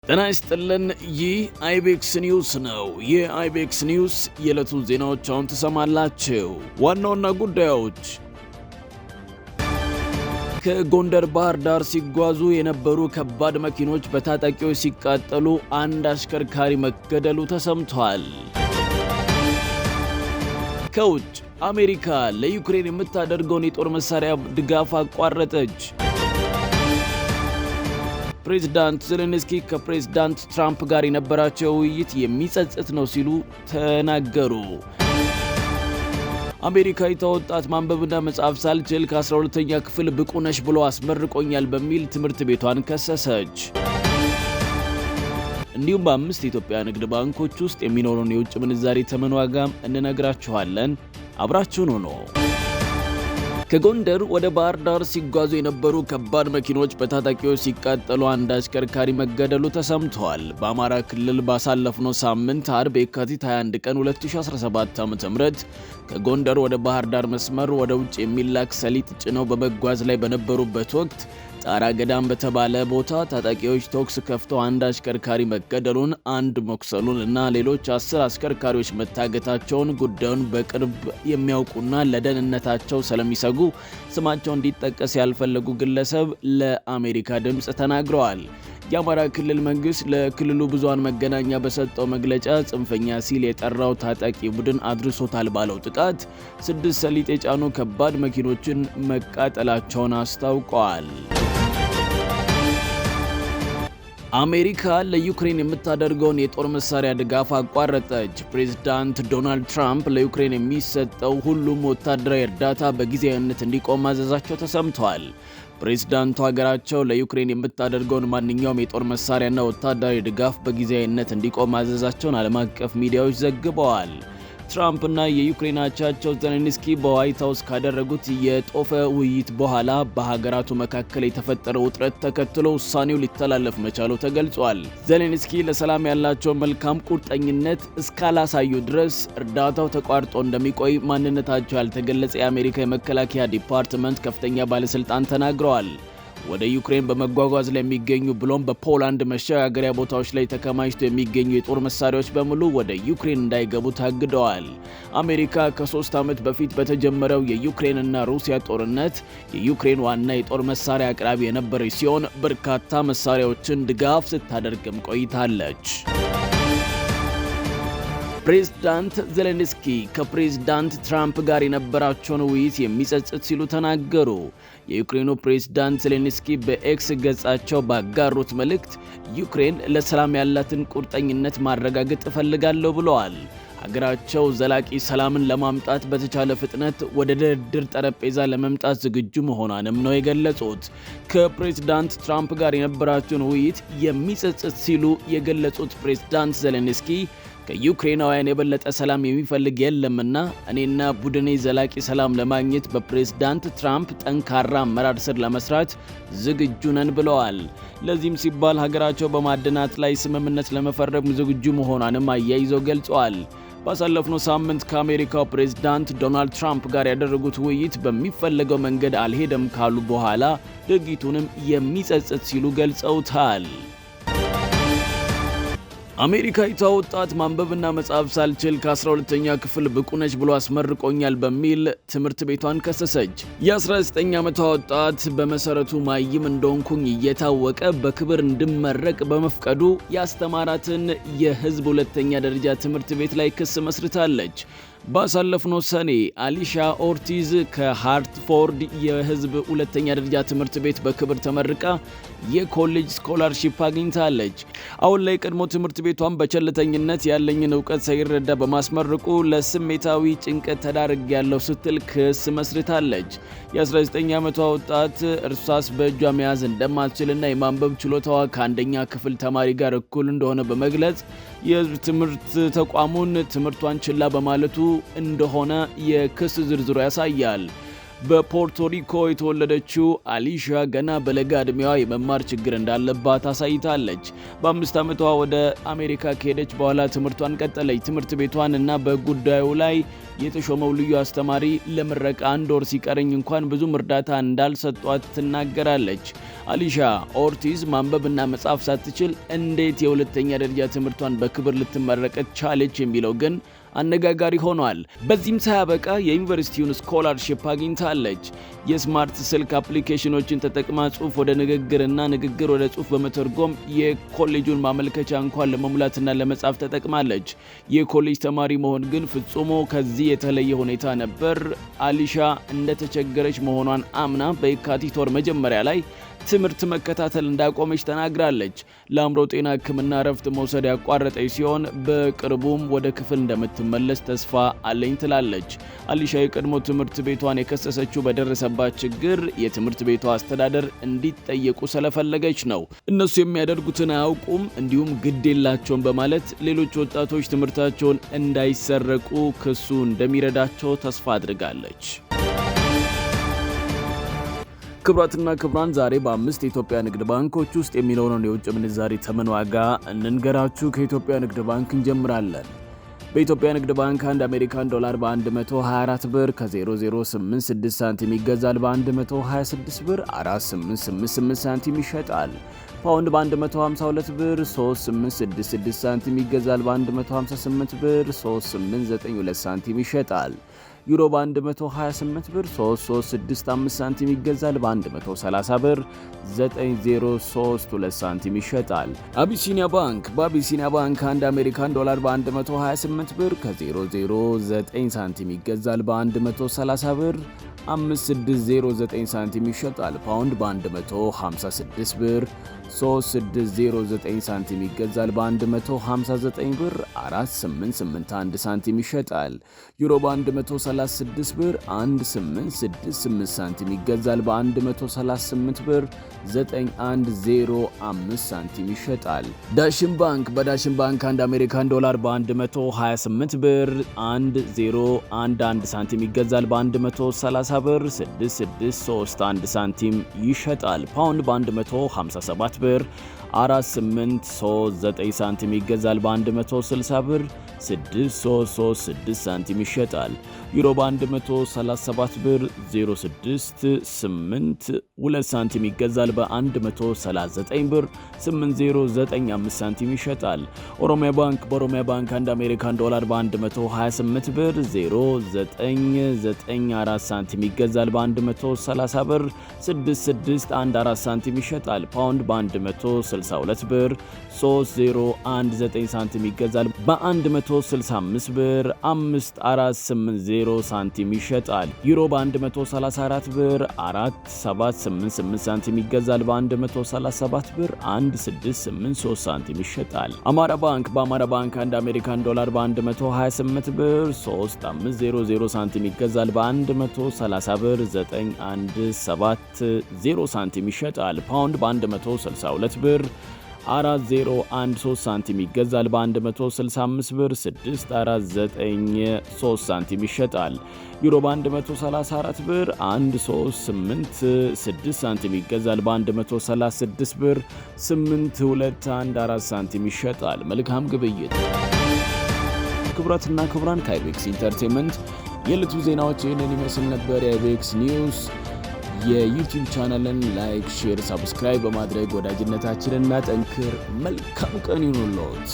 ጤና ይስጥልን። ይህ አይቤክስ ኒውስ ነው። የአይቤክስ ኒውስ የዕለቱ ዜናዎች አሁን ትሰማላችሁ። ዋና ዋና ጉዳዮች ከጎንደር ባህር ዳር ሲጓዙ የነበሩ ከባድ መኪኖች በታጣቂዎች ሲቃጠሉ አንድ አሽከርካሪ መገደሉ ተሰምቷል። ከውጭ አሜሪካ ለዩክሬን የምታደርገውን የጦር መሳሪያ ድጋፍ አቋረጠች። ፕሬዝዳንት ዜሌንስኪ ከፕሬዝዳንት ትራምፕ ጋር የነበራቸው ውይይት የሚጸጽት ነው ሲሉ ተናገሩ። አሜሪካዊቷ ወጣት ማንበብና መጻፍ ሳልችል ከ12ኛ ክፍል ብቁ ነሽ ብሎ አስመርቆኛል በሚል ትምህርት ቤቷን ከሰሰች። እንዲሁም በ5 የኢትዮጵያ ንግድ ባንኮች ውስጥ የሚኖረውን የውጭ ምንዛሪ ተመን ዋጋም እንነግራችኋለን። አብራችሁን ሆኖ ከጎንደር ወደ ባህር ዳር ሲጓዙ የነበሩ ከባድ መኪኖች በታጣቂዎች ሲቃጠሉ አንድ አሽከርካሪ መገደሉ ተሰምቷል። በአማራ ክልል ባሳለፍነው ሳምንት አርብ የካቲት 21 ቀን 2017 ዓ.ም ከጎንደር ወደ ባህር ዳር መስመር ወደ ውጭ የሚላክ ሰሊጥ ጭነው በመጓዝ ላይ በነበሩበት ወቅት ጣራ ገዳም በተባለ ቦታ ታጣቂዎች ተኩስ ከፍተው አንድ አሽከርካሪ መገደሉን፣ አንድ መቁሰሉን እና ሌሎች 10 አሽከርካሪዎች መታገታቸውን ጉዳዩን በቅርብ የሚያውቁና ለደህንነታቸው ስለሚሰጉ ስማቸው እንዲጠቀስ ያልፈለጉ ግለሰብ ለአሜሪካ ድምፅ ተናግረዋል። የአማራ ክልል መንግስት ለክልሉ ብዙሃን መገናኛ በሰጠው መግለጫ ጽንፈኛ ሲል የጠራው ታጣቂ ቡድን አድርሶታል ባለው ጥቃት 6 ሰሊጥ የጫኑ ከባድ መኪኖችን መቃጠላቸውን አስታውቀዋል። አሜሪካ ለዩክሬን የምታደርገውን የጦር መሳሪያ ድጋፍ አቋረጠች። ፕሬዝዳንት ዶናልድ ትራምፕ ለዩክሬን የሚሰጠው ሁሉም ወታደራዊ እርዳታ በጊዜያዊነት እንዲቆም ማዘዛቸው ተሰምቷል። ፕሬዝዳንቱ ሀገራቸው ለዩክሬን የምታደርገውን ማንኛውም የጦር መሳሪያና ወታደራዊ ድጋፍ በጊዜያዊነት እንዲቆም ማዘዛቸውን ዓለም አቀፍ ሚዲያዎች ዘግበዋል። ትራምፕ እና የዩክሬን አቻቸው ዜሌንስኪ በዋይት ሃውስ ካደረጉት የጦፈ ውይይት በኋላ በሀገራቱ መካከል የተፈጠረው ውጥረት ተከትሎ ውሳኔው ሊተላለፍ መቻሉ ተገልጿል። ዜሌንስኪ ለሰላም ያላቸውን መልካም ቁርጠኝነት እስካላሳዩ ድረስ እርዳታው ተቋርጦ እንደሚቆይ ማንነታቸው ያልተገለጸ የአሜሪካ የመከላከያ ዲፓርትመንት ከፍተኛ ባለስልጣን ተናግረዋል። ወደ ዩክሬን በመጓጓዝ ላይ የሚገኙ ብሎም በፖላንድ መሸጋገሪያ ቦታዎች ላይ ተከማችተው የሚገኙ የጦር መሳሪያዎች በሙሉ ወደ ዩክሬን እንዳይገቡ ታግደዋል። አሜሪካ ከ3 ዓመት በፊት በተጀመረው የዩክሬንና ሩሲያ ጦርነት የዩክሬን ዋና የጦር መሳሪያ አቅራቢ የነበረች ሲሆን በርካታ መሳሪያዎችን ድጋፍ ስታደርግም ቆይታለች። ፕሬዝዳንት ዜሌንስኪ ከፕሬዝዳንት ትራምፕ ጋር የነበራቸውን ውይይት የሚጸጽት ሲሉ ተናገሩ። የዩክሬኑ ፕሬዝዳንት ዜሌንስኪ በኤክስ ገጻቸው ባጋሩት መልእክት ዩክሬን ለሰላም ያላትን ቁርጠኝነት ማረጋገጥ እፈልጋለሁ ብለዋል። ሀገራቸው ዘላቂ ሰላምን ለማምጣት በተቻለ ፍጥነት ወደ ድርድር ጠረጴዛ ለመምጣት ዝግጁ መሆኗንም ነው የገለጹት። ከፕሬዝዳንት ትራምፕ ጋር የነበራቸውን ውይይት የሚጸጽት ሲሉ የገለጹት ፕሬዝዳንት ዜሌንስኪ ከዩክሬናውያን የበለጠ ሰላም የሚፈልግ የለምና እኔና ቡድኔ ዘላቂ ሰላም ለማግኘት በፕሬዝዳንት ትራምፕ ጠንካራ አመራር ስር ለመስራት ዝግጁ ነን ብለዋል። ለዚህም ሲባል ሀገራቸው በማዕድናት ላይ ስምምነት ለመፈረም ዝግጁ መሆኗንም አያይዘው ገልጸዋል። ባሳለፍነው ሳምንት ከአሜሪካው ፕሬዝዳንት ዶናልድ ትራምፕ ጋር ያደረጉት ውይይት በሚፈለገው መንገድ አልሄደም ካሉ በኋላ ድርጊቱንም የሚጸጽት ሲሉ ገልጸውታል። አሜሪካዊቷ ወጣት ማንበብና መጻፍ ሳልችል ከ12ኛ ክፍል ብቁ ነሽ ብሎ አስመርቆኛል በሚል ትምህርት ቤቷን ከሰሰች። የ19 ዓመቷ ወጣት በመሰረቱ ማይም እንደሆንኩኝ እየታወቀ በክብር እንድመረቅ በመፍቀዱ ያስተማራትን የህዝብ ሁለተኛ ደረጃ ትምህርት ቤት ላይ ክስ መስርታለች። ባሳለፍነው ሰኔ አሊሻ ኦርቲዝ ከሃርትፎርድ የህዝብ ሁለተኛ ደረጃ ትምህርት ቤት በክብር ተመርቃ የኮሌጅ ስኮላርሺፕ አግኝታለች። አሁን ላይ ቀድሞ ትምህርት ቤቷን በቸልተኝነት ያለኝን እውቀት ሳይረዳ በማስመረቁ ለስሜታዊ ጭንቀት ተዳርጌያለሁ ስትል ክስ መስርታለች። የ19 ዓመቷ ወጣት እርሳስ በእጇ መያዝ እንደማትችልና የማንበብ ችሎታዋ ከአንደኛ ክፍል ተማሪ ጋር እኩል እንደሆነ በመግለጽ የህዝብ ትምህርት ተቋሙን ትምህርቷን ችላ በማለቱ እንደሆነ የክስ ዝርዝሩ ያሳያል። በፖርቶሪኮ የተወለደችው አሊሻ ገና በለጋ ዕድሜዋ የመማር ችግር እንዳለባት አሳይታለች። በ5 ዓመቷ ወደ አሜሪካ ከሄደች በኋላ ትምህርቷን ቀጠለች። ትምህርት ቤቷን እና በጉዳዩ ላይ የተሾመው ልዩ አስተማሪ ለምረቃ 1 ወር ሲቀረኝ እንኳን ብዙም እርዳታ እንዳልሰጧት ትናገራለች። አሊሻ ኦርቲዝ ማንበብና መጻፍ ሳትችል እንዴት የሁለተኛ ደረጃ ትምህርቷን በክብር ልትመረቅ ቻለች የሚለው ግን አነጋጋሪ ሆኗል። በዚህም ሳያበቃ የዩኒቨርሲቲውን ስኮላርሺፕ አግኝታለች። የስማርት ስልክ አፕሊኬሽኖችን ተጠቅማ ጽሑፍ ወደ ንግግርና ንግግር ወደ ጽሑፍ በመተርጎም የኮሌጁን ማመልከቻ እንኳን ለመሙላትና ለመጻፍ ተጠቅማለች። የኮሌጅ ተማሪ መሆን ግን ፍጹሞ ከዚህ የተለየ ሁኔታ ነበር። አሊሻ እንደተቸገረች መሆኗን አምና በየካቲት ወር መጀመሪያ ላይ ትምህርት መከታተል እንዳቆመች ተናግራለች። ለአእምሮ ጤና ሕክምና እረፍት መውሰድ ያቋረጠች ሲሆን በቅርቡም ወደ ክፍል እንደምትመለስ ተስፋ አለኝ ትላለች። አሊሻ የቀድሞ ትምህርት ቤቷን የከሰሰችው በደረሰባት ችግር የትምህርት ቤቷ አስተዳደር እንዲጠየቁ ስለፈለገች ነው። እነሱ የሚያደርጉትን አያውቁም እንዲሁም ግድ የላቸውም በማለት ሌሎች ወጣቶች ትምህርታቸውን እንዳይሰረቁ ክሱ እንደሚረዳቸው ተስፋ አድርጋለች። ክቡራትና ክቡራን ዛሬ በ5 የኢትዮጵያ ንግድ ባንኮች ውስጥ የሚኖረውን የውጭ ምንዛሪ ተመን ዋጋ እንንገራችሁ። ከኢትዮጵያ ንግድ ባንክ እንጀምራለን። በኢትዮጵያ ንግድ ባንክ 1 አሜሪካን ዶላር በ124 ብር ከ0086 ሳንቲም ይገዛል። በ126 ብር 4888 ሳንቲም ይሸጣል። ፓውንድ በ152 ብር 3866 ሳንቲም ይገዛል። በ158 ብር 3892 ሳንቲም ይሸጣል። ዩሮ በ128 ብር 3365 ሳንቲም ይገዛል። በ130 ብር 9032 ሳንቲም ይሸጣል። አቢሲኒያ ባንክ በአቢሲኒያ ባንክ 1 አሜሪካን ዶላር በ128 ብር ከ009 ሳንቲም ይገዛል። በ130 ብር 5609 ሳንቲም ይሸጣል። ፓውንድ በ156 ብር 3609 ሳንቲም ይገዛል። በ159 ብር 4881 ሳንቲም ይሸጣል። ዩሮ በ136 ብር 1868 ሳንቲም ይገዛል። በ138 ብር 9105 ሳንቲም ይሸጣል። ዳሽን ባንክ በዳሽን ባንክ 1 አሜሪካን ዶላር በ128 ብር 1011 ሳንቲም ይገዛል። በ130 ብር 6631 ሳንቲም ይሸጣል። ፓውንድ በ157 ብር 4839 ሳንቲም ይገዛል። በ160 ብር 6336 ሳንቲም ይሸጣል። ዩሮ በ137 ብር 0682 ሳንቲም ይገዛል። በ139 ብር 8095 ሳንቲም ይሸጣል። ኦሮሚያ ባንክ በኦሮሚያ ባንክ 1 አሜሪካን ዶላር በ128 ብር 0994 ሳንቲም ይገዛል። በ130 ብር 6614 ሳንቲም ይሸጣል። ፓውንድ በ162 ብር 3019 ሳንቲም ይገዛል። በ165 ብር 5480 ሳንቲም ይሸጣል። ዩሮ በ134 ብር 4788 ሳንቲም ይገዛል። በ137 ብር 1683 ሳንቲም ይሸጣል። አማራ ባንክ በአማራ ባንክ 1 አሜሪካን ዶላር በ128 ብር 3500 ሳንቲም ይገዛል። በ130 ብር 9170 ሳንቲም ይሸጣል። ፓውንድ በ162 ብር 4013 ሳንቲም ይገዛል። በ165 ብር 6493 ሳንቲም ይሸጣል። ዩሮ በ134 ብር 1386 ሳንቲም ይገዛል። በ136 ብር 8214 ሳንቲም ይሸጣል። መልካም ግብይት። ክቡራትና ክቡራን ከአይቤክስ ኢንተርቴንመንት የዕለቱ ዜናዎች ይህንን ይመስል ነበር። የአይቤክስ ኒውስ የዩቲዩብ ቻናልን ላይክ፣ ሼር፣ ሰብስክራይብ በማድረግ ወዳጅነታችንን እናጠንክር። መልካም ቀን ይሁንልዎት።